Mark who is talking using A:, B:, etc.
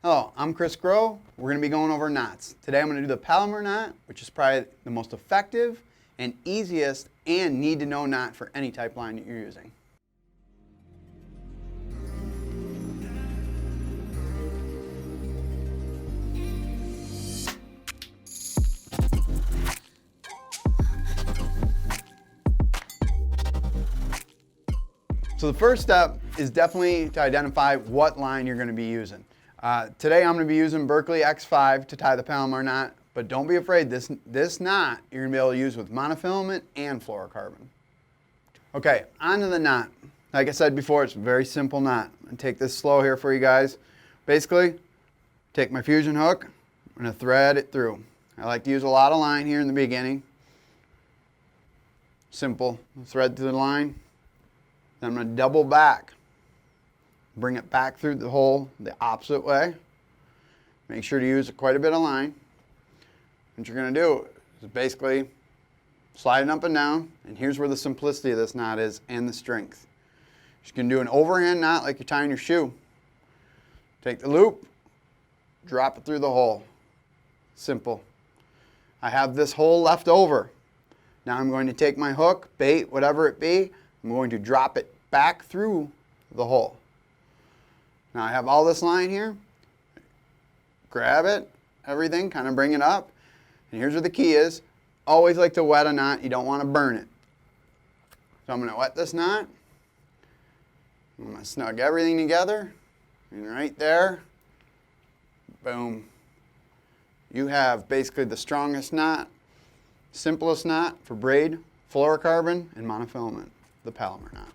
A: Hello, I'm Groh. We're going to be going over knots. Today I'm going to do the Palomar knot, which is probably the most effective and easiest and need-to-know knot for any type line that you're using. So the first step is definitely to identify what line you're going to be using. Today I'm going to be using Berkeley X5 to tie the Palomar knot, but don't be afraid, this knot you're going to be able to use with monofilament and fluorocarbon. Okay, onto the knot. Like I said before, it's a very simple knot. I'm going to take this slow here for you guys. Basically, take my fusion hook, I'm going to thread it through. I like to use a lot of line here in the beginning. Simple, thread through the line. Then I'm going to double back. Bring it back through the hole the opposite way. Make sure to use quite a bit of line. What you're going to do is basically slide it up and down, and here's where the simplicity of this knot is and the strength. You're going to do an overhand knot like you're tying your shoe. Take the loop, drop it through the hole. Simple. I have this hole left over. Now I'm going to take my hook, bait, whatever it be, I'm going to drop it back through the hole. Now I have all this line here, grab it, everything, kind of bring it up, and here's where the key is. Always like to wet a knot, you don't want to burn it. So I'm going to wet this knot, I'm going to snug everything together, and right there, boom. You have basically the strongest knot, simplest knot for braid, fluorocarbon, and monofilament, the Palomar knot.